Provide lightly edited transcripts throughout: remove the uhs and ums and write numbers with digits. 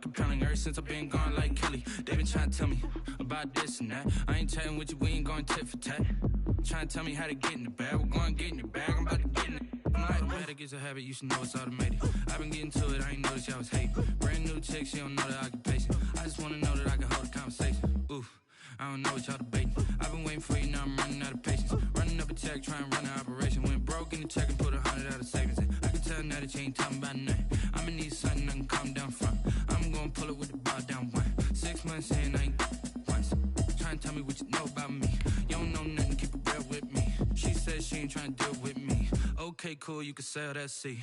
compelling. Ever since I've been gone like Kelly, they been trying to tell me about this and that. I ain't chatting with you, we ain't going tit for tat. Trying to tell me how to get in the bag. We're going to get in the bag, I'm about to get in it. I'm like, better get a habit, you should know it's automated. I've been getting to it, I ain't noticed y'all was hating. Brand new chick, she don't know the occupation. I just wanna know that I can hold a conversation. Oof, I don't know what y'all debating. I've been waiting for you, now I'm running out of patience. Running up a check, trying to run an operation. Went broke in the check and put 100 out of savings in. I can tell now that you ain't talking about nothing. I'ma need something I can calm down from. I'm gonna pull it with the bar down one. 6 months in, I ain't once. Trying to tell me what you know about me. You don't know nothing, keep it real with me. She said she ain't trying to deal with me. Okay, cool, you can sell that seat.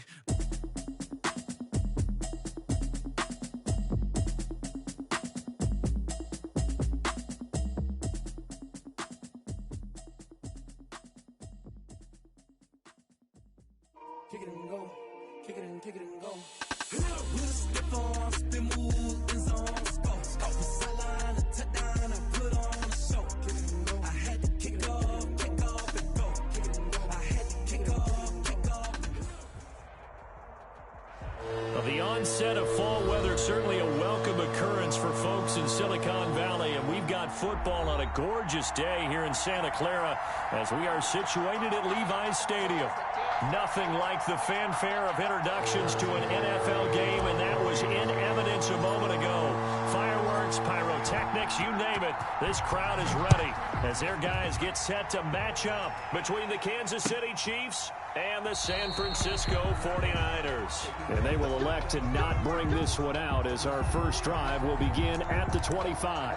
Kick it and go, kick it and go. With a stiff arm, spin move, in zone, score. Off the sideline, a touchdown, I put on a show. Kick it and go. I had to kick off and go. Kick it and go. I had to kick off and go. Well, the onset of fall weather, certainly a welcome occurrence for folks in Silicon Valley, and we've got football on a gorgeous day here in Santa Clara as we are situated at Levi's Stadium. Nothing like the fanfare of introductions to an NFL game, and that was in evidence a moment ago. Fireworks, pyrotechnics, you name it. This crowd is ready as their guys get set to match up between the Kansas City Chiefs and the San Francisco 49ers. And they will elect to not bring this one out as our first drive will begin at the 25.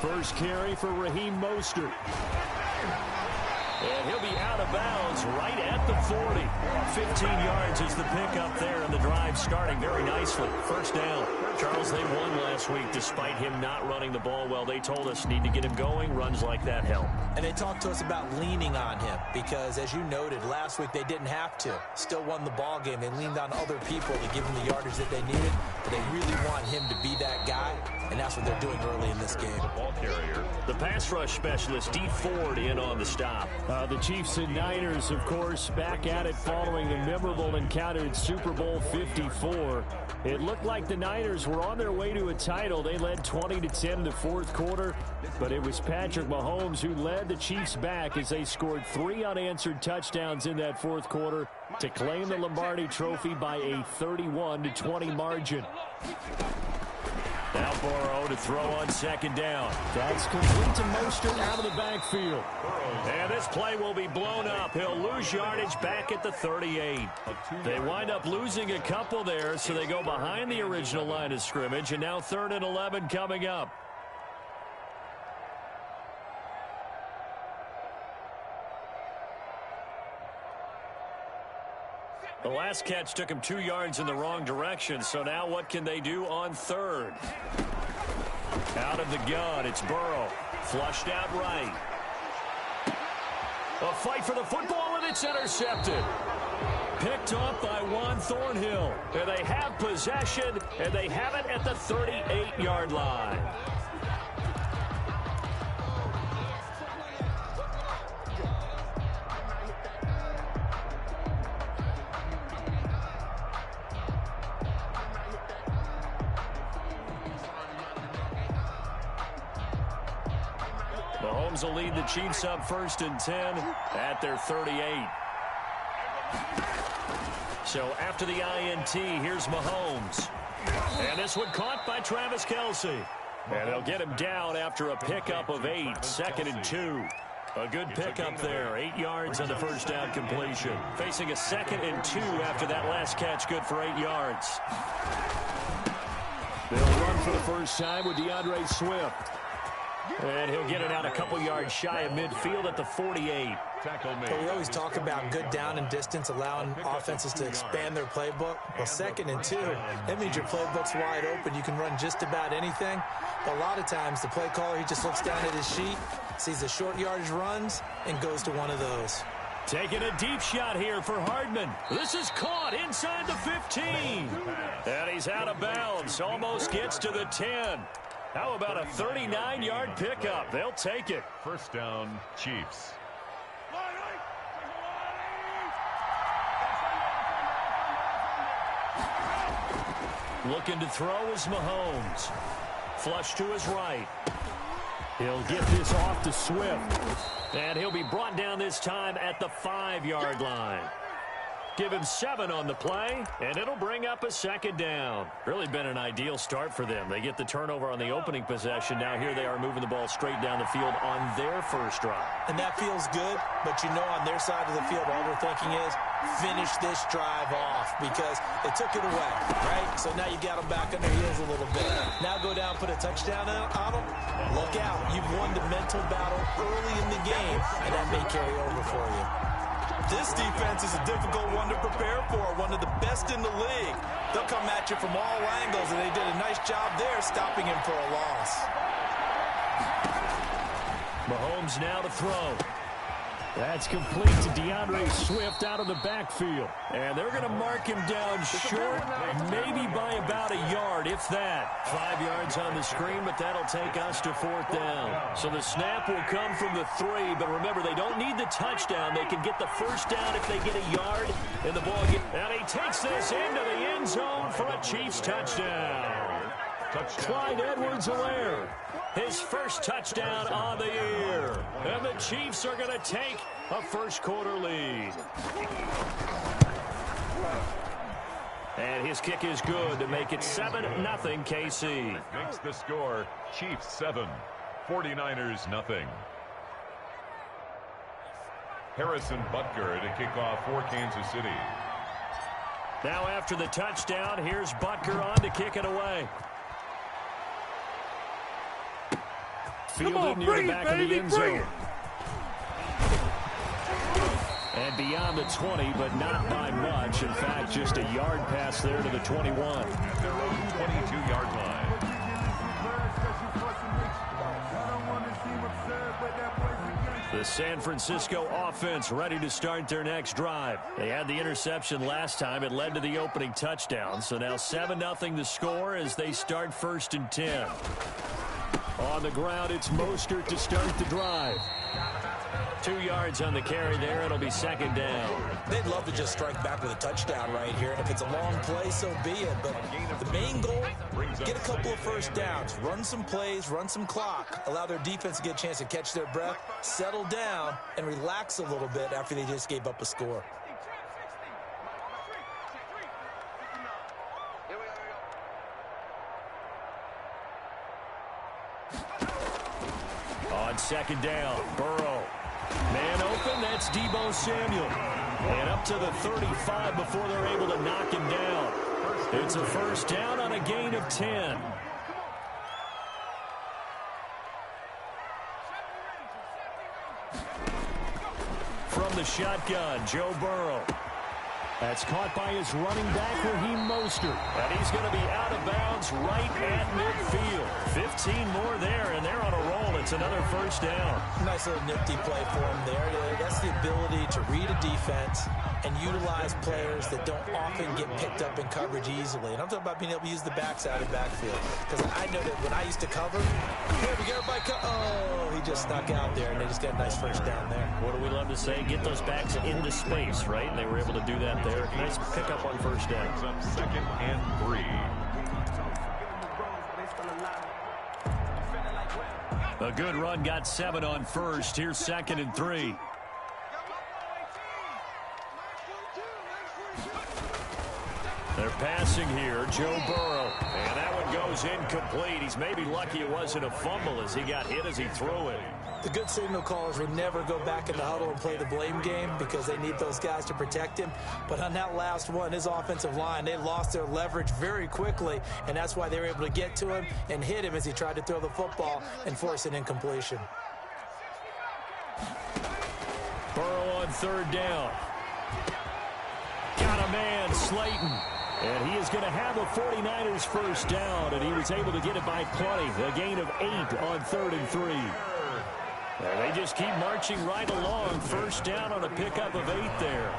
First carry for Raheem Mostert. And he'll be out of bounds right at the 40. 15 yards is the pickup there, and the drive starting very nicely. First down. Charles, they won last week despite him not running the ball well. They told us need to get him going. Runs like that help. And they talked to us about leaning on him because, as you noted, last week they didn't have to. Still won the ball game. They leaned on other people to give him the yardage that they needed. But they really want him to be that guy, and that's what they're doing early in this game. Ball carrier. The pass rush specialist, Dee Ford, in on the stop. The Chiefs and Niners, of course, back at it following the memorable encounter in Super Bowl 54. It looked like the Niners were on their way to a title. They led 20-10 in the fourth quarter, but it was Patrick Mahomes who led the Chiefs back as they scored 3 unanswered touchdowns in that fourth quarter to claim the Lombardi Trophy by a 31-20 margin. Now Burrow to throw on second down. That's complete to Mostert out of the backfield. And this play will be blown up. He'll lose yardage back at the 38. They wind up losing a couple there, so they go behind the original line of scrimmage, and now 3rd and 11 coming up. The last catch took him 2 yards in the wrong direction, so now what can they do on 3rd? Out of the gun, it's Burrow. Flushed out right. A fight for the football, and it's intercepted. Picked up by Juan Thornhill. And they have possession, and they have it at the 38-yard line. Mahomes will lead the Chiefs up 1st and 10 at their 38. So after the INT, here's Mahomes. And this one caught by Travis Kelce. And they'll get him down after a pickup of 8, 2nd and 2. A good pickup there, 8 yards on the first down completion. Facing a 2nd and 2 after that last catch, good for 8 yards. They'll run for the first time with DeAndre Swift. And he'll get it out a couple yards shy of midfield at the 48. Tackle made. So we always talk about good down and distance, allowing offenses to expand their playbook. Well, 2nd and 2, that means your playbook's wide open. You can run just about anything. But a lot of times, the play caller, he just looks down at his sheet, sees the short yardage runs, and goes to one of those. Taking a deep shot here for Hardman. This is caught inside the 15. And he's out of bounds. Almost gets to the 10. How about a 39-yard pickup? They'll take it. First down, Chiefs. Looking to throw is Mahomes. Flush to his right. He'll get this off to Swift. And he'll be brought down this time at the 5-yard line. Give him 7 on the play, and it'll bring up a 2nd down. Really been an ideal start for them. They get the turnover on the opening possession. Now here they are moving the ball straight down the field on their first drive. And that feels good, but you know on their side of the field, all they're thinking is finish this drive off because they took it away, right? So now you got them back on their heels a little bit. Now go down, put a touchdown on them. Look out. You've won the mental battle early in the game, and that may carry over for you. This defense is a difficult one to prepare for, one of the best in the league. They'll come at you from all angles, and they did a nice job there stopping him for a loss. Mahomes now to throw. That's complete to DeAndre Swift out of the backfield. And they're going to mark him down short, maybe by about a yard, if that. 5 yards on the screen, but that'll take us to 4th down. So the snap will come from the 3, but remember, they don't need the touchdown. They can get the first down if they get a yard in the ball game. And he takes this into the end zone for a Chiefs touchdown. Clyde Edwards-Helaire, his first touchdown on the year. And the Chiefs are going to take a first-quarter lead. And his kick is good to make it 7-0 KC. Makes the score Chiefs 7, 49ers nothing. Harrison Butker to kick off for Kansas City. Now after the touchdown, here's Butker on to kick it away. Fielded near the back of the end zone. And beyond the 20, but not by much. In fact, just a yard pass there to the 21. At their own 22-yard line. The San Francisco offense ready to start their next drive. They had the interception last time. It led to the opening touchdown. So now 7-0 the score as they start 1st and 10. On the ground, it's Mostert to start the drive. 2 yards on the carry there. It'll be 2nd down. They'd love to just strike back with a touchdown right here. And if it's a long play, so be it. But the main goal, get a couple of first downs. Run some plays, run some clock. Allow their defense to get a chance to catch their breath, settle down, and relax a little bit after they just gave up a score. On 2nd down, Burrow. Man open, that's Deebo Samuel. And up to the 35 before they're able to knock him down. It's a first down on a gain of 10. From the shotgun, Joe Burrow. That's caught by his running back, Raheem Mostert. And he's going to be out of bounds right at midfield. 15 more there, and they're on a roll. It's another first down. Nice little nifty play for him there. That's the ability to read a defense and utilize players that don't often get picked up in coverage easily. And I'm talking about being able to use the backside of backfield. Because I know that when I used to cover, here we go, he just snuck out there, and they just got a nice first down there. What do we love to say? Get those backs into space, right? And they were able to do that there. Nice pickup on first down. Up 2nd and 3. A good run, got 7 on first. Here's 2nd and 3. They're passing here, Joe Burrow. And that one goes incomplete. He's maybe lucky it wasn't a fumble as he got hit as he threw it. The good signal callers would never go back in the huddle and play the blame game because they need those guys to protect him. But on that last one, his offensive line, they lost their leverage very quickly, and that's why they were able to get to him and hit him as he tried to throw the football and force an incompletion. Burrow third down. Got a man, Slayton. And he is going to have a 49ers first down, and he was able to get it by plenty. A gain of 8 on 3rd and 3. And they just keep marching right along. First down on a pickup of 8 there.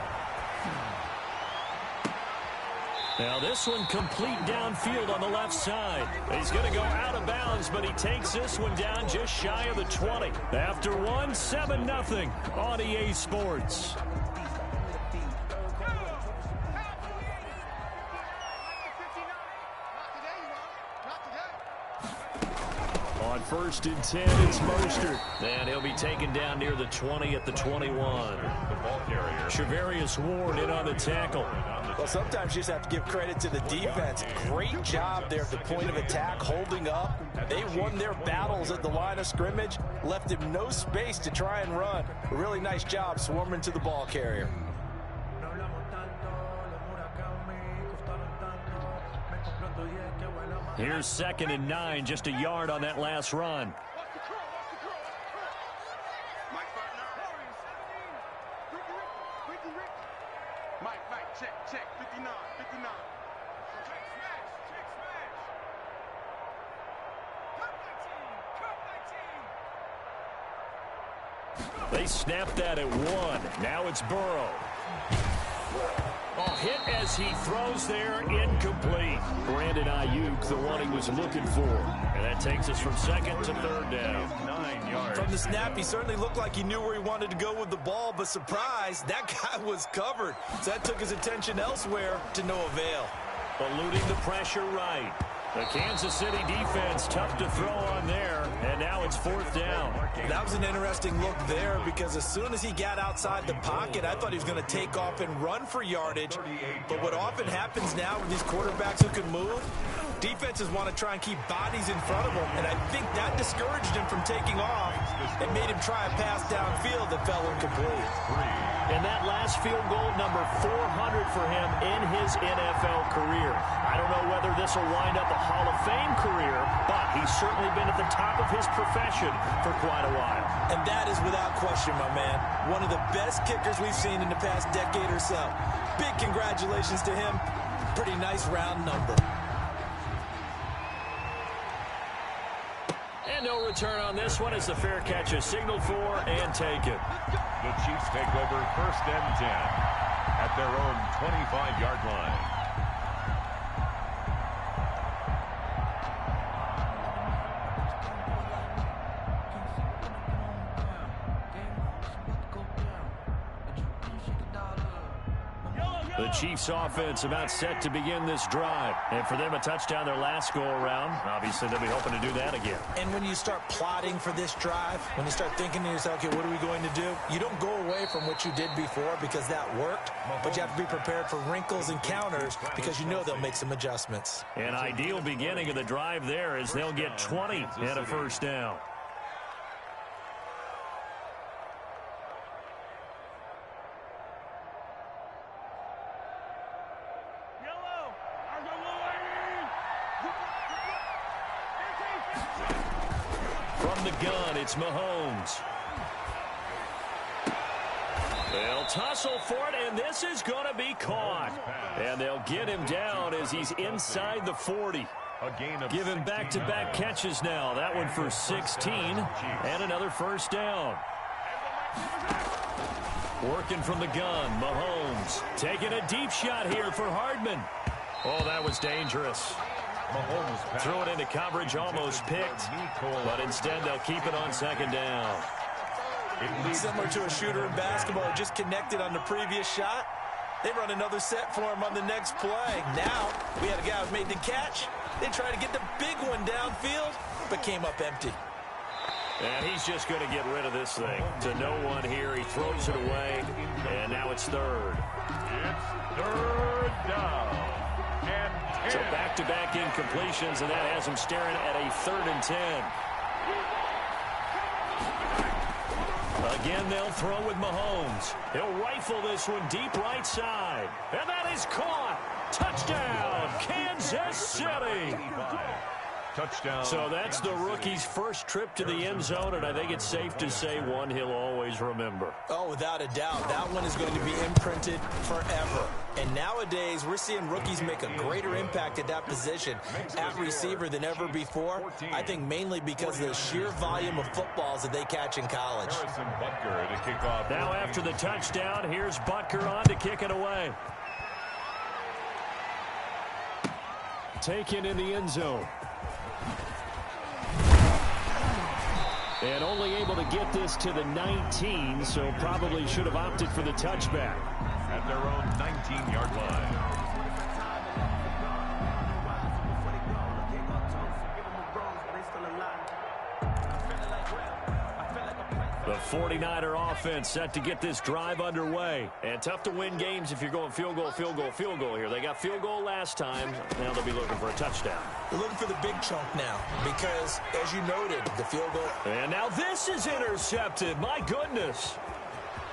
Now this one complete downfield on the left side. He's going to go out of bounds, but he takes this one down just shy of the 20. After one, 7-0 on EA Sports. On 1st and 10, it's Mostert. And he'll be taken down near the 20 at the 21. Charvarius Ward in on the tackle. Well, sometimes you just have to give credit to the defense. Great job there at the point of attack, holding up. They won their battles at the line of scrimmage, left him no space to try and run. A really nice job swarming to the ball carrier. Here's 2nd and 9, just a yard on that last run. Mike, check, 59. They snapped that at 1. Now it's Burrow. Oh, hit as he throws there, incomplete. Brandon Ayuk, the one he was looking for. And that takes us from 2nd to 3rd down. 9 yards. From the snap, he certainly looked like he knew where he wanted to go with the ball, but surprise, that guy was covered. So that took his attention elsewhere to no avail. Eluding the pressure right. The Kansas City defense tough to throw on there, and now it's 4th down. That was an interesting look there because as soon as he got outside the pocket, I thought he was going to take off and run for yardage. But what often happens now with these quarterbacks who can move, defenses want to try and keep bodies in front of them, and I think that discouraged him from taking off and made him try a pass downfield that fell incomplete. And that last field goal, number 400 for him in his NFL career. I don't know whether this will wind up a Hall of Fame career, but he's certainly been at the top of his profession for quite a while. And that is without question, my man. One of the best kickers we've seen in the past decade or so. Big congratulations to him. Pretty nice round number. And no return on this one as the fair catch is signaled for and taken. The Chiefs take over 1st and 10 at their own 25-yard line. The Chiefs offense about set to begin this drive. And for them, a touchdown their last go-around. Obviously, they'll be hoping to do that again. And when you start plotting for this drive, when you start thinking to yourself, okay, what are we going to do? You don't go away from what you did before because that worked, but you have to be prepared for wrinkles and counters because you know they'll make some adjustments. An ideal beginning of the drive there is they'll get 20 and a first down. From the gun, it's Mahomes. They'll tussle for it, and this is going to be caught. And they'll get him down as he's inside the 40. Give him back-to-back catches now. That one for 16, and another first down. Working from the gun, Mahomes taking a deep shot here for Hardman. Oh, that was dangerous. Mahomes threw it into coverage, almost picked, but instead they'll keep it on 2nd down. Similar to a shooter in basketball who just connected on the previous shot. They run another set for him on the next play. Now, we had a guy who made the catch. They tried to get the big one downfield, but came up empty. And he's just going to get rid of this thing. To no one here, he throws it away, and now it's 3rd. It's 3rd down. And 10. So back-to-back incompletions, and that has him staring at a 3rd and 10. Again, they'll throw with Mahomes. He'll rifle this one deep right side. And that is caught. Touchdown, Kansas City. Touchdown. So that's the rookie's first trip to the end zone, and I think it's safe to say one he'll always remember. Oh, without a doubt. That one is going to be imprinted forever. And nowadays, we're seeing rookies make a greater impact at that position at receiver than ever before. I think mainly because of the sheer volume of footballs that they catch in college. Harrison Butker to kick off. Now after the touchdown, here's Butker on to kick it away. Taken in the end zone. And only able to get this to the 19, so probably should have opted for the touchback. At their own 19-yard line. The 49er offense set to get this drive underway. And tough to win games if you're going field goal, field goal, field goal here. They got field goal last time. Now they'll be looking for a touchdown. They're looking for the big chunk now because, as you noted, the field goal. And now this is intercepted. My goodness.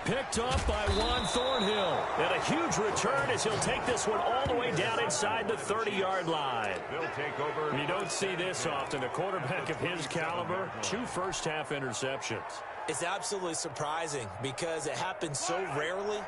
Picked up by Juan Thornhill. And a huge return as he'll take this one all the way down inside the 30-yard line. They'll take over. You don't see this often. A quarterback of his caliber, 2 first-half interceptions. It's absolutely surprising because it happens so rarely.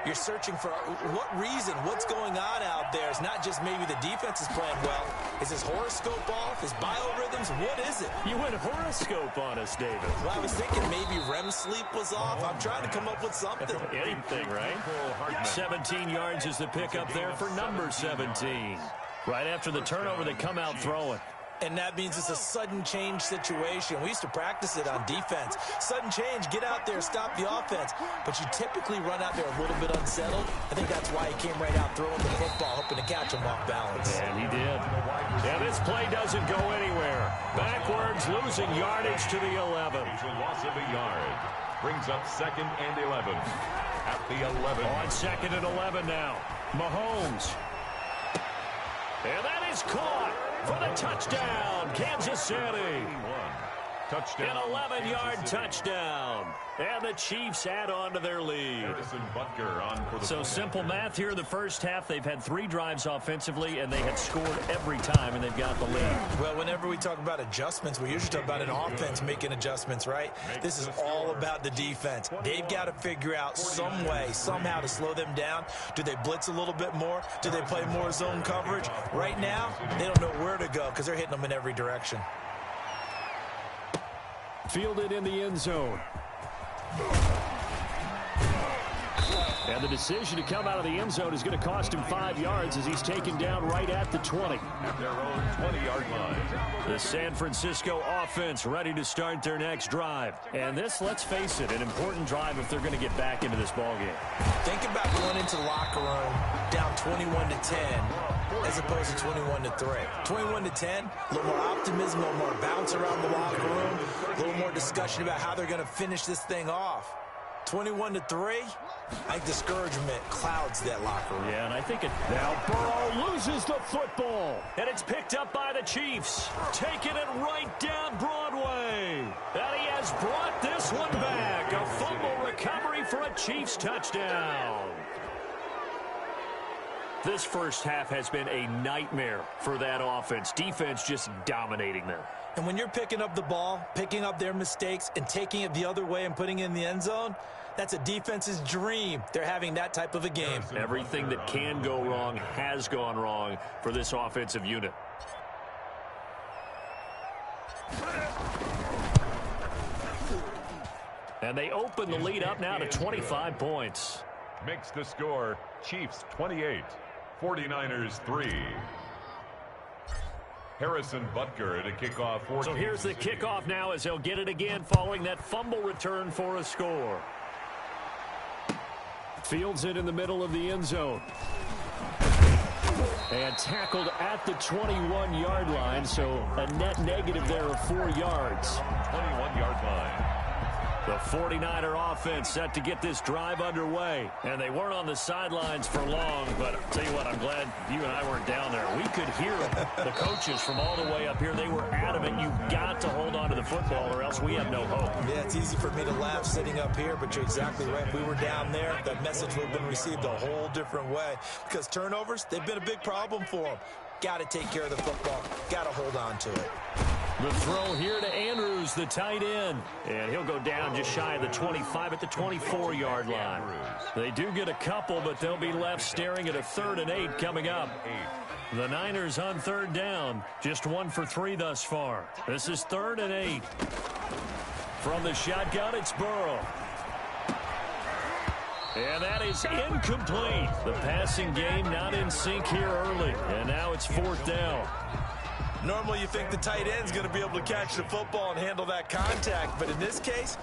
You're searching for what reason, what's going on out there. It's not just maybe the defense is playing well. Is his horoscope off? His biorhythms? What is it? You went horoscope on us, David. Well, I was thinking maybe REM sleep was off. I'm trying to come up with something. Anything, right? 17 yards is the pickup there for number 17. Right after the turnover, they come out throwing. And that means it's a sudden change situation. We used to practice it on defense. Sudden change, get out there, stop the offense. But you typically run out there a little bit unsettled. I think that's why he came right out throwing the football, hoping to catch him off balance. And he did. Yeah, this play doesn't go anywhere. Backwards, losing yardage to the 11. It's a loss of a yard. Brings up 2nd and 11. At the 11. On 2nd and 11 now. Mahomes. And that is caught for the touchdown, Kansas City. Touchdown. An 11-yard touchdown. And the Chiefs add on to their lead. Harrison Butker on for the So simple math here in the first half. They've had 3 drives offensively, and they have scored every time, and they've got the lead. Well, whenever we talk about adjustments, we usually talk about an offense making adjustments, right? This is all about the defense. They've got to figure out some way, somehow to slow them down. Do they blitz a little bit more? Do they play more zone coverage? Right now, they don't know where to go because they're hitting them in every direction. Fielded in the end zone. And the decision to come out of the end zone is going to cost him 5 yards as he's taken down right at the 20. At their own 20-yard line. The San Francisco offense ready to start their next drive. And this, let's face it, an important drive if they're going to get back into this ballgame. Think about going into the locker room down 21-10 as opposed to 21-3. 21-10, a little more optimism, a little more bounce around the locker room, a little more discussion about how they're going to finish this thing off. 21-3, I think discouragement clouds that locker room. Yeah, and I think it... Now Burrow loses the football, and it's picked up by the Chiefs. Taking it right down Broadway. And he has brought this one back. A fumble recovery for a Chiefs touchdown. This first half has been a nightmare for that offense. Defense just dominating them. And when you're picking up the ball, picking up their mistakes, and taking it the other way and putting it in the end zone, that's a defense's dream. They're having that type of a game. Everything that can go wrong has gone wrong for this offensive unit. And they open the lead up now to 25 points. Makes the score Chiefs 28, 49ers 3. Harrison Butker to kick off. So here's the kickoff now as he'll get it again following that fumble return for a score. Fields it in the middle of the end zone. And tackled at the 21-yard line, so a net negative there of 4 yards. 21-yard line. The 49er offense set to get this drive underway. And they weren't on the sidelines for long, but I'll tell you what, I'm glad you and I weren't down there. We could hear them. The coaches from all the way up here, they were adamant. You've got to hold on to the football or else we have no hope. Yeah, it's easy for me to laugh sitting up here, but you're exactly right. If we were down there, that message would have been received a whole different way. Because turnovers, they've been a big problem for them. Got to take care of the football. Got to hold on to it. The throw here to Andrews, the tight end. And he'll go down just shy of the 25 at the 24-yard line. They do get a couple, but they'll be left staring at a 3rd and 8 coming up. The Niners on 3rd down. Just 1 for 3 thus far. This is 3rd and 8. From the shotgun, it's Burrow. And that is incomplete. The passing game not in sync here early. And now it's 4th down. Normally you think the tight end's going to be able to catch the football and handle that contact. But in this case,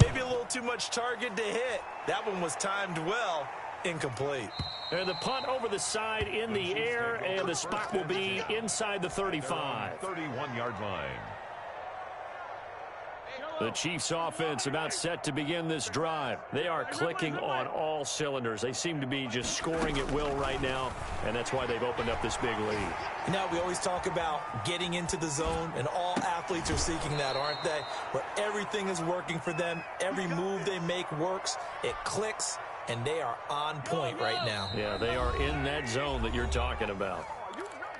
maybe a little too much target to hit. That one was timed well. Incomplete. And the punt over the side in the air. And the spot will be inside the 35. 31-yard line. The Chiefs offense about set to begin this drive. They are clicking on all cylinders. They seem to be just scoring at will right now, and that's why they've opened up this big lead. You know, we always talk about getting into the zone, and all athletes are seeking that, aren't they? Where everything is working for them. Every move they make works. It clicks, and they are on point right now. Yeah, they are in that zone that you're talking about.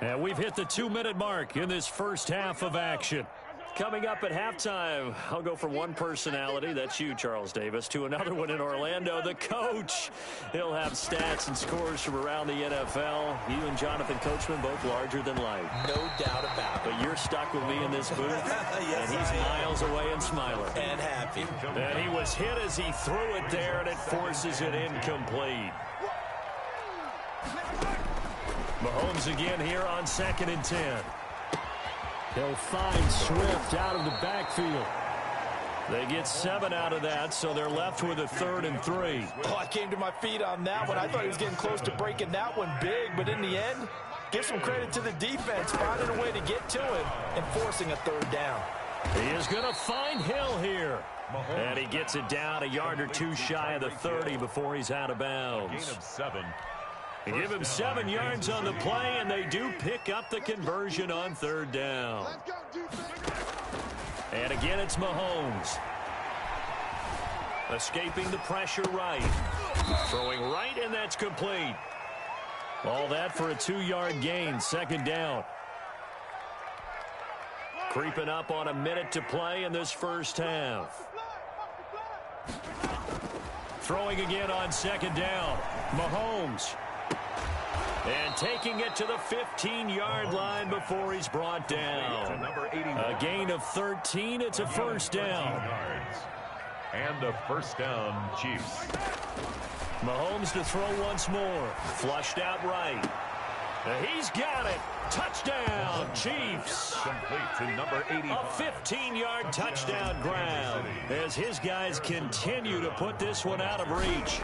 And we've hit the 2-minute mark in this first half of action. Coming up at halftime, I'll go from one personality, that's you, Charles Davis, to another one in Orlando, the coach. He'll have stats and scores from around the NFL. You and Jonathan Coachman, both larger than life. No doubt about it. But you're stuck with me in this booth, yes, and he's miles away and smiling. And happy. And he was hit as he threw it there, and it forces it incomplete. Mahomes again here on 2nd and 10. He'll find Swift out of the backfield. They get 7 out of that, so they're left with a 3rd and 3. Oh, I came to my feet on that one. I thought he was getting close to breaking that one big, but in the end, give some credit to the defense, finding a way to get to him and forcing a 3rd down. He is going to find Hill here. And he gets it down a yard or 2 shy of the 30 before he's out of bounds. Gain of 7. They give him 7 yards on the play, and they do pick up the conversion on 3rd down. And again, it's Mahomes. Escaping the pressure right. Throwing right, and that's complete. All that for a 2-yard gain, 2nd down. Creeping up on a minute to play in this first half. Throwing again on 2nd down. Mahomes. And taking it to the 15-yard line before he's brought down. A gain of 13. It's a 1st down. And a 1st down, Chiefs. Mahomes to throw once more. Flushed out right. He's got it. Touchdown, Chiefs. Complete to number 80. A 15-yard touchdown grab as his guys continue to put this one out of reach.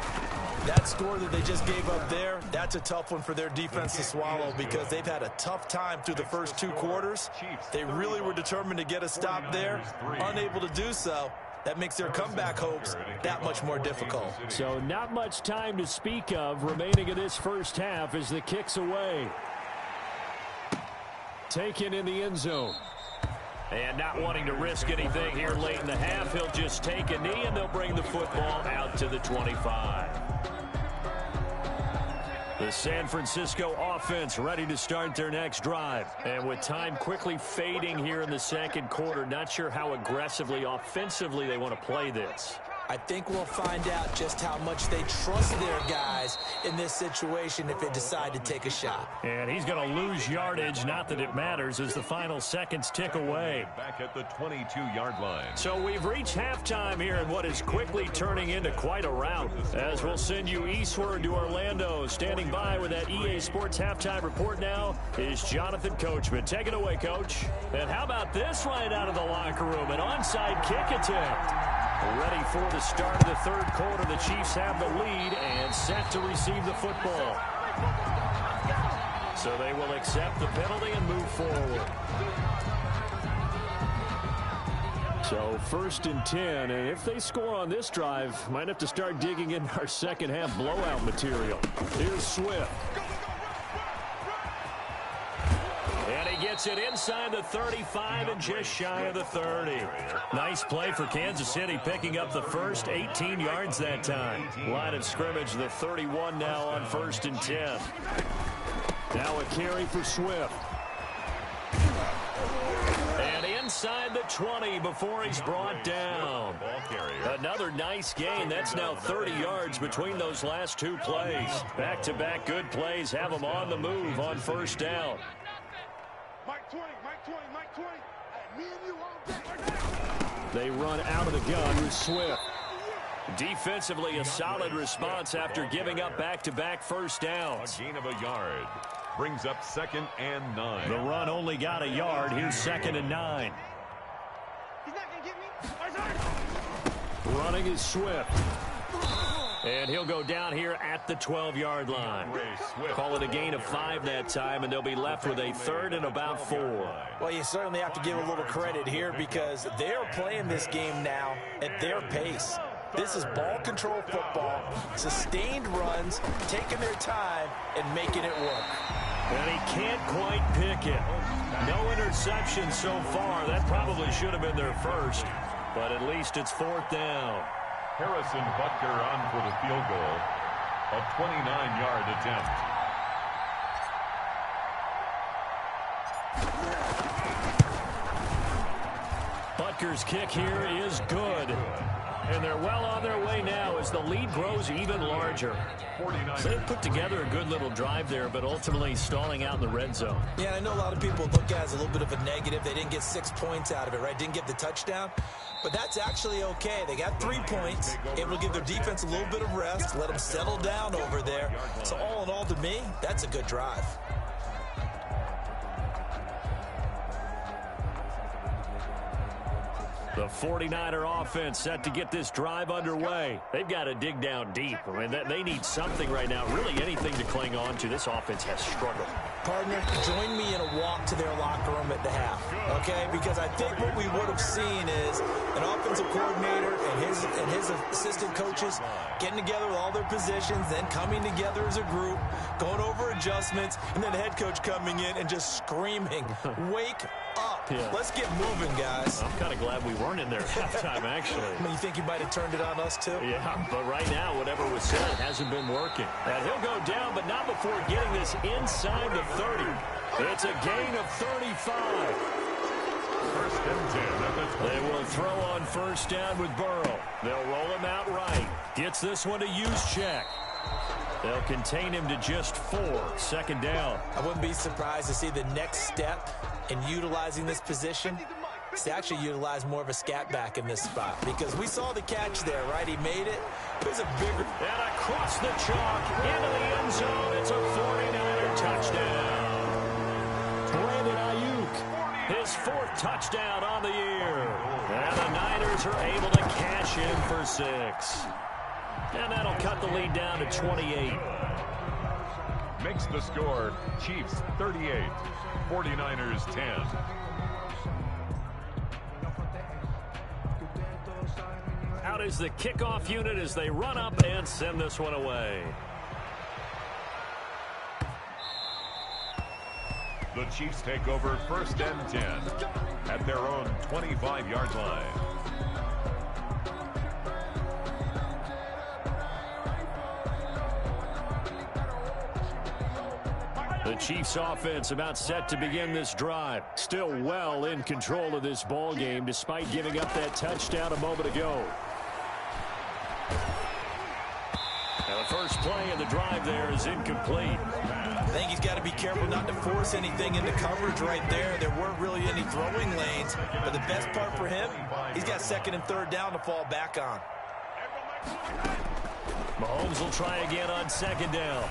That score that they just gave up there, that's a tough one for their defense to swallow because they've had a tough time through the first 2 quarters. They really were determined to get a stop there, unable to do so. That makes their comeback hopes that much more difficult. So not much time to speak of remaining in this first half as the kick's away. Taken in the end zone. And not wanting to risk anything here late in the half, he'll just take a knee and they'll bring the football out to the 25. The San Francisco offense ready to start their next drive. And with time quickly fading here in the 2nd quarter, not sure how aggressively, offensively they want to play this. I think we'll find out just how much they trust their guys in this situation if they decide to take a shot. And he's going to lose yardage, not that it matters, as the final seconds tick away. Back at the 22-yard line. So we've reached halftime here in what is quickly turning into quite a rout. As we'll send you eastward to Orlando. Standing by with that EA Sports halftime report now is Jonathan Coachman. Take it away, Coach. And how about this right out of the locker room? An onside kick attempt. Ready for the start of the 3rd quarter. The Chiefs have the lead and set to receive the football. So they will accept the penalty and move forward. So 1st and 10, and if they score on this drive, might have to start digging in our second half blowout material. Here's Swift. And he gets it inside the 35 and just shy of the 30. Nice play for Kansas City, picking up the first, 18 yards that time. Line of scrimmage, the 31 now on 1st and 10. Now a carry for Swift. And inside inside the 20 before he's brought down. Another nice gain. That's now 30 yards between those last two plays. Back-to-back good plays have them on the move on first down. Mike 20, Mike 20, Mike 20. Hey, me and you all day. They run out of the gun with Swift. Defensively, a solid response after giving up back-to-back first downs. A gain of a yard. Brings up 2nd and 9. The run only got a yard. Here's 2nd and 9. He's not going to get me. Running is Swift. And he'll go down here at the 12-yard line. Call it a gain of 5 that time, and they'll be left with a 3rd and about 4. Well, you certainly have to give a little credit here because they're playing this game now at their pace. This is ball control football, sustained runs, taking their time, and making it work. And he can't quite pick it. No interception so far. That probably should have been their first, but at least it's 4th down. Harrison Butker on for the field goal. A 29-yard attempt. Butker's kick here is good. And they're well on their way now as the lead grows even larger. So they've put together a good little drive there, but ultimately stalling out in the red zone. Yeah, I know a lot of people look at it as a little bit of a negative. They didn't get 6 points out of it, right? Didn't get the touchdown. But that's actually okay. They got 3 points, able to give their defense a little bit of rest, let them settle down over there. So all in all, to me, that's a good drive. The 49er offense set to get this drive underway. They've got to dig down deep. I mean, they need something right now, really anything to cling on to. This offense has struggled. Partner, join me in a walk to their locker room at the half, okay? Because I think what we would have seen is an offensive coordinator and his assistant coaches getting together with all their positions, then coming together as a group, going over adjustments, and then the head coach coming in and just screaming, wake up. Yeah. Let's get moving, guys. I'm kind of glad we weren't in there at halftime, actually. I mean, you think you might have turned it on us, too? Yeah, but right now, whatever was said hasn't been working. And he'll go down, but not before getting this inside the 30. It's a gain of 35. 1st and 10. They will throw on first down with Burrow. They'll roll him out right. Gets this one to Juszczyk. They'll contain him to just 4. 2nd down. I wouldn't be surprised to see the next step in utilizing this position is to actually utilize more of a scat back in this spot, because we saw the catch there, right? He made it. There's a bigger... And across the chalk into the end zone. It's a 49er touchdown. Brandon Ayuk, his 4th touchdown on the year. And the Niners are able to cash in for 6. And that'll cut the lead down to 28. Makes the score Chiefs 38, 49ers 10. Out is the kickoff unit as they run up and send this one away. The Chiefs take over 1st and 10 at their own 25-yard line. The Chiefs offense about set to begin this drive. Still well in control of this ball game despite giving up that touchdown a moment ago. And the first play of the drive there is incomplete. I think he's got to be careful not to force anything into coverage right there. There weren't really any throwing lanes, but the best part for him, he's got 2nd and 3rd down to fall back on. Mahomes will try again on 2nd down.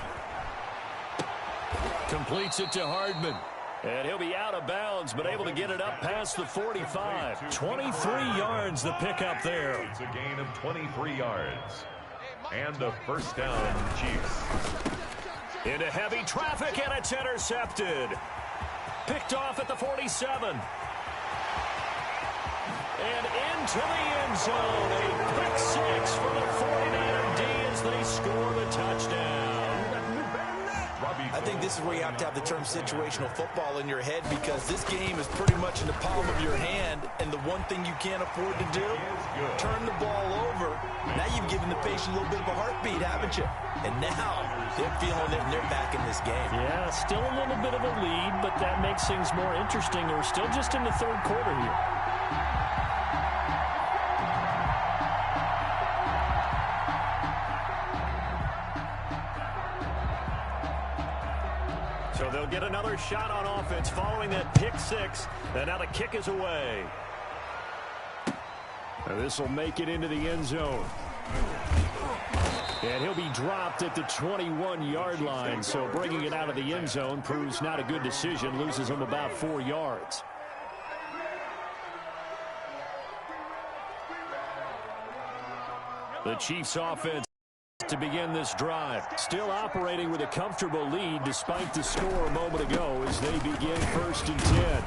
Completes it to Hardman. And he'll be out of bounds, but able to get it up past the 45. 23 yards the pickup there. It's a gain of 23 yards. And a 1st down, Chiefs. Into heavy traffic, and it's intercepted. Picked off at the 47. And into the end zone. A quick 6 for the 49er D as they score the touchdown. I think this is where you have to have the term situational football in your head, because this game is pretty much in the palm of your hand, and the one thing you can't afford to do, turn the ball over. Now you've given the patient a little bit of a heartbeat, haven't you? And now they're feeling it, and they're back in this game. Yeah, still a little bit of a lead, but that makes things more interesting. We're still just in the 3rd quarter here. So they'll get another shot on offense following that pick six. And now the kick is away. This will make it into the end zone. And he'll be dropped at the 21-yard line. So bringing it out of the end zone proves not a good decision. Loses him about 4 yards. The Chiefs offense to begin this drive. Still operating with a comfortable lead despite the score a moment ago as they begin 1st and 10.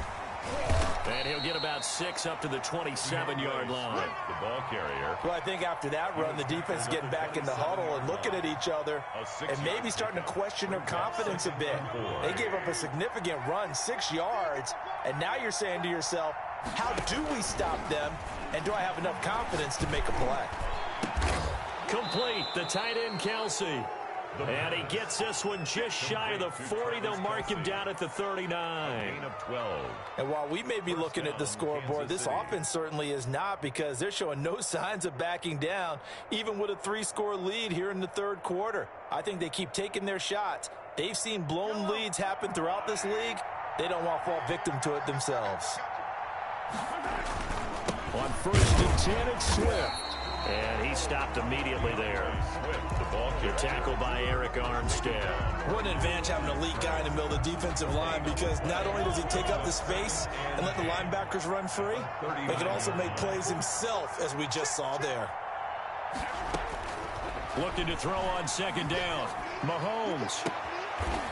And he'll get about 6 up to the 27-yard line. The ball carrier. Well, I think after that run, the defense is getting back in the huddle and looking at each other and maybe starting to question their confidence a bit. They gave up a significant run, 6 yards, and now you're saying to yourself, how do we stop them, and do I have enough confidence to make a play? Complete, the tight end Kelsey. And he gets this one just shy of the 40. They'll mark him down at the 39. Gain of 12. And while we may be looking at the scoreboard, this offense certainly is not, because they're showing no signs of backing down, even with a 3-score lead here in the third quarter. I think they keep taking their shots. They've seen blown leads happen throughout this league. They don't want to fall victim to it themselves. On 1st and 10, it's Swift. And he stopped immediately there. The tackle by Eric Armstead. What an advantage having an elite guy in the middle of the defensive line, because not only does he take up the space and let the linebackers run free, but he can also make plays himself, as we just saw there. Looking to throw on 2nd down. Mahomes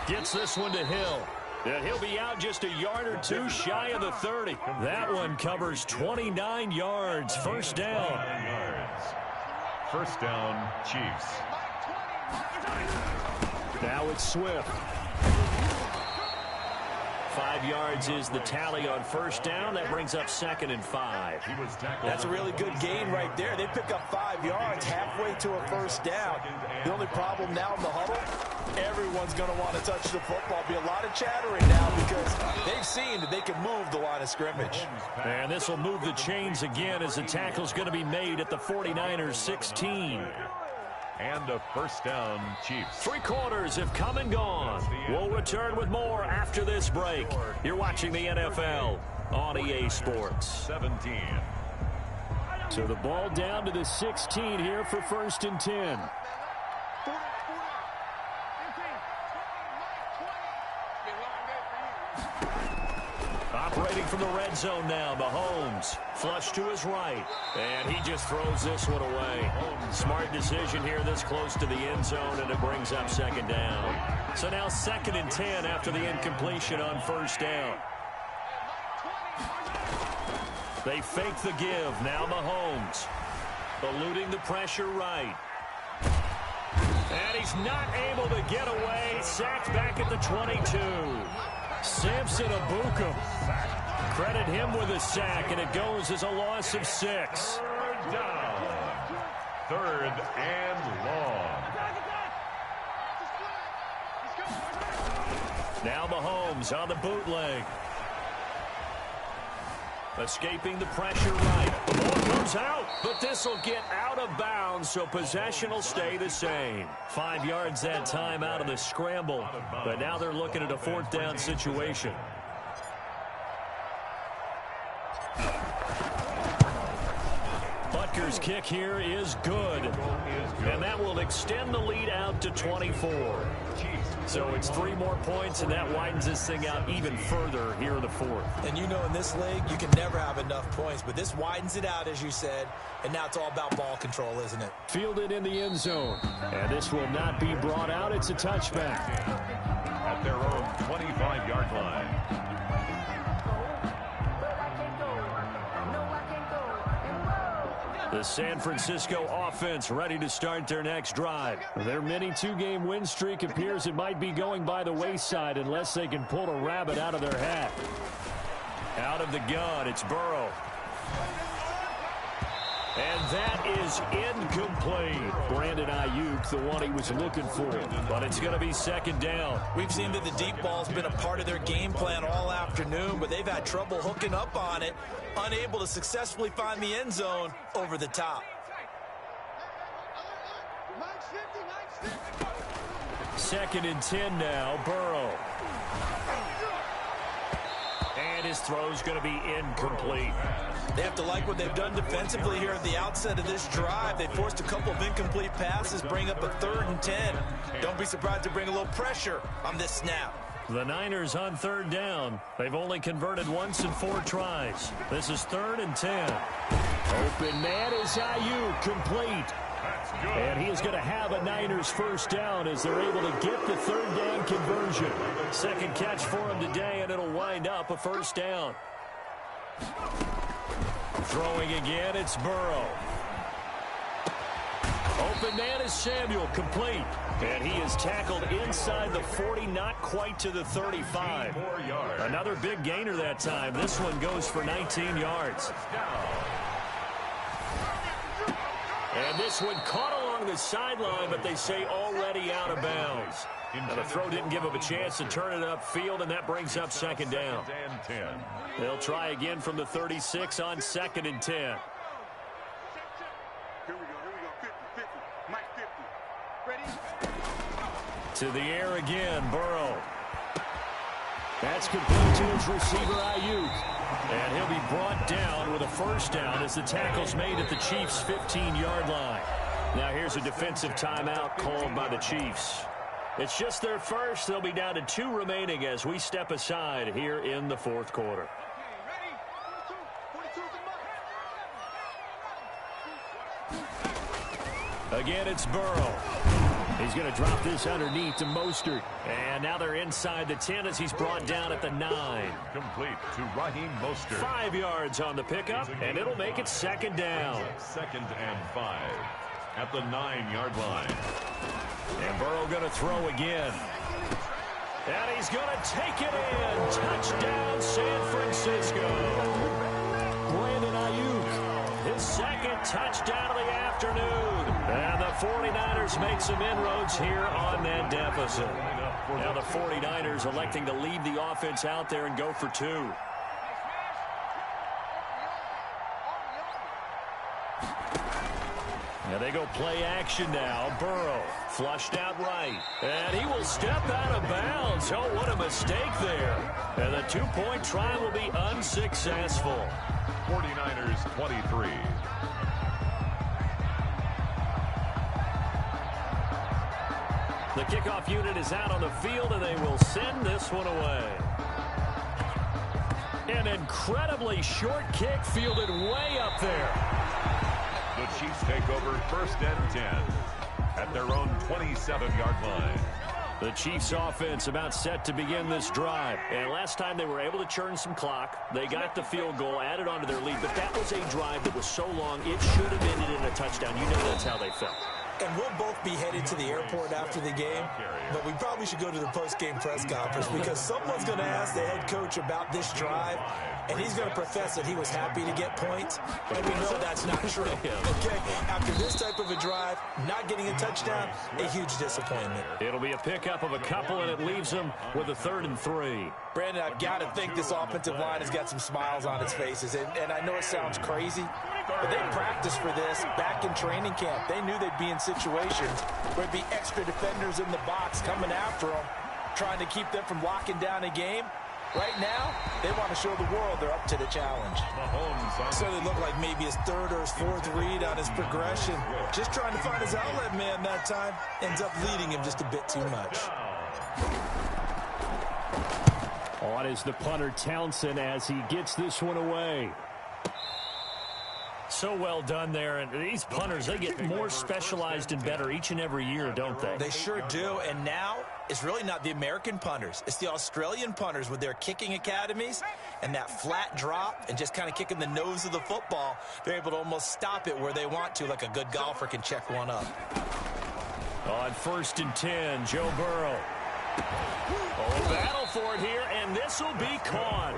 gets this one to Hill. And he'll be out just a yard or 2 shy of the 30. That one covers 29 yards. 1st down. 1st down, Chiefs. Now it's Swift. 5 yards is the tally on 1st down. That brings up 2nd and 5. That's a really good gain right there. They pick up 5 yards halfway to a 1st down. The only problem now in the huddle, everyone's going to want to touch the football. Be a lot of chattering now because they've seen that they can move the line of scrimmage. And this will move the chains again as the tackle's going to be made at the 49ers 16. And a 1st down, Chiefs. 3 quarters have come and gone. We'll return with more after this break. You're watching the NFL on EA Sports. 17. So the ball down to the 16 here for 1st and 10. Operating from the red zone now, Mahomes. Flush to his right. And he just throws this one away. Smart decision here this close to the end zone, and it brings up 2nd down. So now 2nd and 10 after the incompletion on 1st down. They fake the give. Now Mahomes. Eluding the pressure right. And he's not able to get away. Sacked back at the 22. Samson Ebukam. Credit him with a sack, and it goes as a loss of 6. 3rd down. 3rd and long. Now Mahomes on the bootleg. Escaping the pressure right. The ball comes out, but this will get out of bounds, so possession will stay the same. 5 yards that time out of the scramble, but now they're looking at a 4th down situation. Butker's kick here is good, and that will extend the lead out to 24. So it's 3 more points, and that widens this thing out even further here in the 4th. And you know, in this league, you can never have enough points, but this widens it out, as you said, and now it's all about ball control, isn't it? Fielded in the end zone, and this will not be brought out. It's a touchback. At their own 25-yard line. The San Francisco offense ready to start their next drive. Their mini 2-game win streak appears it might be going by the wayside unless they can pull a rabbit out of their hat. Out of the gun, it's Burrow. And that is incomplete. Brandon Ayuk, the one he was looking for. But it's going to be second down. We've seen that the deep ball's been a part of their game plan all afternoon, but they've had trouble hooking up on it, unable to successfully find the end zone over the top. Second and 10 now, Burrow. And his throw's going to be incomplete. They have to like what they've done defensively here at the outset of this drive. They forced a couple of incomplete passes, bring up a 3rd and 10. Don't be surprised to bring a little pressure on this snap. The Niners on 3rd down. They've only converted once in 4 tries. This is 3rd and 10. Open man is Ayuk, complete. And he is going to have a Niners first down as they're able to get the 3rd down conversion. Second catch for him today, and it'll wind up a first down. Throwing again, it's Burrow. Open man is Samuel, complete. And he is tackled inside the 40, not quite to the 35. Another big gainer that time. This one goes for 19 yards. And this one caught along the sideline, but they say already out of bounds. Now the throw didn't give him a chance to turn it upfield, and that brings up second down. They'll try again from the 36 on 2nd and 10. Here we go. 50. Mike 50. Ready? To the air again, Burrow. That's complete to his receiver, Ayuk. And he'll be brought down with a first down as the tackle's made at the Chiefs' 15-yard line. Now here's a defensive timeout called by the Chiefs. It's just their first. They'll be down to 2 remaining as we step aside here in the 4th quarter. Again, it's Burrow. He's going to drop this underneath to Mostert. And now they're inside the 10 as he's brought down at the 9. Complete to Raheem Mostert. 5 yards on the pickup, and it'll make it second down. 2nd and 5 at the 9-yard line. And Burrow going to throw again. And he's going to take it in. Touchdown, San Francisco. Brandon Ayuk, his 2nd touchdown of the afternoon. And the 49ers make some inroads here on that deficit. Now the 49ers electing to leave the offense out there and go for 2. Now they go play action now. Burrow flushed out right. And he will step out of bounds. Oh, what a mistake there. And the 2-point try will be unsuccessful. 49ers 23. The kickoff unit is out on the field, and they will send this one away. An incredibly short kick fielded way up there. The Chiefs take over 1st and 10 at their own 27-yard line. The Chiefs offense about set to begin this drive. And last time they were able to churn some clock. They got the field goal, added on to their lead. But that was a drive that was so long, it should have ended in a touchdown. You know that's how they felt. And we'll both be headed to the airport after the game, but we probably should go to the post-game press conference because someone's going to ask the head coach about this drive, and he's going to profess that he was happy to get points, and we know that's not true. Okay, after this type of a drive, not getting a touchdown, a huge disappointment. It'll be a pickup of a couple, and it leaves them with a 3rd and 3. Brandon, I've got to think this offensive line has got some smiles on its faces, and I know it sounds crazy, but they practiced for this back in training camp. They knew they'd be in situations where there'd be extra defenders in the box coming after them, trying to keep them from locking down a game. Right now, they want to show the world they're up to the challenge. So they look like maybe his 3rd or his 4th read on his progression. Just trying to find his outlet man that time. Ends up leading him just a bit too much. On is the punter, Townsend, as he gets this one away. So well done there. And these punters, they get more specialized and better each and every year, don't they? They sure do. And now it's really not the American punters. It's the Australian punters with their kicking academies and that flat drop and just kind of kicking the nose of the football. They're able to almost stop it where they want to, like a good golfer can check one up. On 1st and 10, Joe Burrow. Oh, battle for it here, and this will be caught.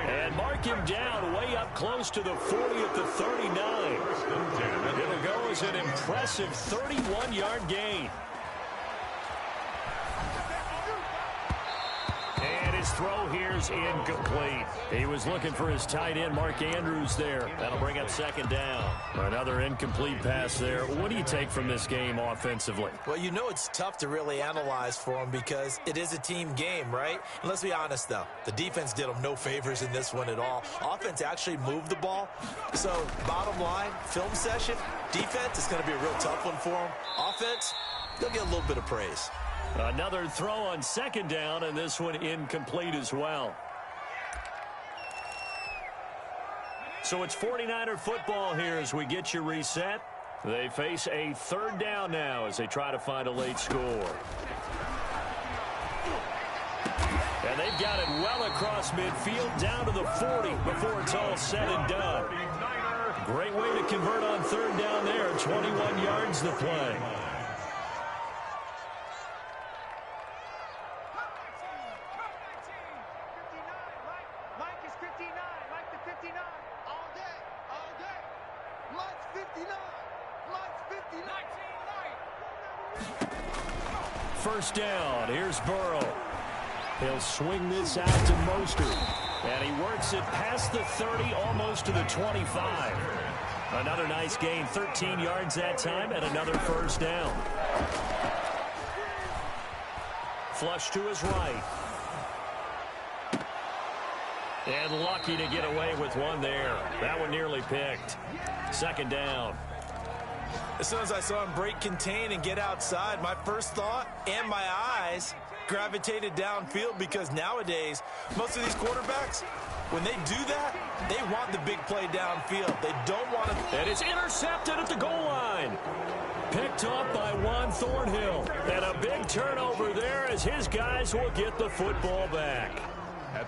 And mark him down way up close to the 40 at the 39. It'll go as an impressive 31-yard gain. And his throw here's incomplete. He was looking for his tight end, Mark Andrews, there. That'll bring up second down. Another incomplete pass there. What do you take from this game offensively? Well, you know it's tough to really analyze for them because it is a team game, right? And let's be honest, though. The defense did them no favors in this one at all. Offense actually moved the ball. So, bottom line, film session, defense is going to be a real tough one for them. Offense, they'll get a little bit of praise. Another throw on second down, and this one incomplete as well. So it's 49er football here as we get you reset. They face a third down now as they try to find a late score. And they've got it well across midfield down to the 40 before it's all said and done. Great way to convert on third down there. 21 yards to play. First down. Here's Burrow. He'll swing this out to Mostert. And he works it past the 30, almost to the 25. Another nice gain, 13 yards that time, and another first down. Flush to his right. And lucky to get away with one there. That one nearly picked. Second down. As soon as I saw him break contain and get outside, my first thought and my eyes gravitated downfield because nowadays, most of these quarterbacks, when they do that, they want the big play downfield. They don't want to. And it's intercepted at the goal line. Picked up by Juan Thornhill. And a big turnover there as his guys will get the football back.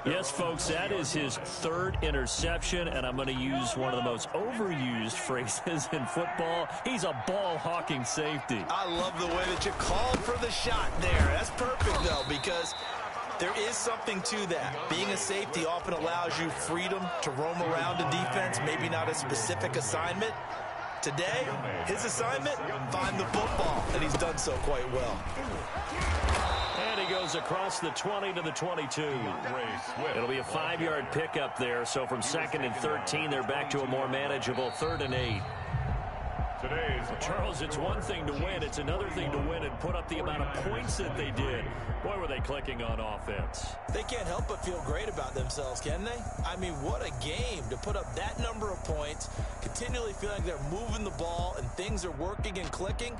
Yes, folks, that is his third interception, and I'm going to use one of the most overused phrases in football. He's a ball-hawking safety. I love the way that you called for the shot there. That's perfect, though, because there is something to that. Being a safety often allows you freedom to roam around a defense, maybe not a specific assignment. Today, his assignment, find the football, and he's done so quite well. And he goes across the 20 to the 22. It'll be a 5-yard pickup there. So from 2nd and 13, they're back to a more manageable 3rd and 8. Charles, it's one thing to win. It's another thing to win and put up the amount of points that they did. Boy, were they clicking on offense. They can't help but feel great about themselves, can they? I mean, what a game to put up that number of points, continually feeling like they're moving the ball and things are working and clicking.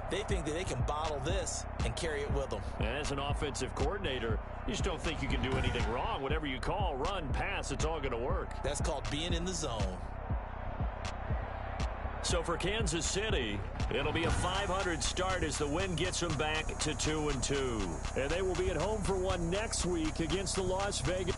They think that they can bottle this and carry it with them. And as an offensive coordinator, you just don't think you can do anything wrong. Whatever you call, run, pass, it's all going to work. That's called being in the zone. So for Kansas City, it'll be a .500 start as the win gets them back to 2-2. And they will be at home for one next week against the Las Vegas.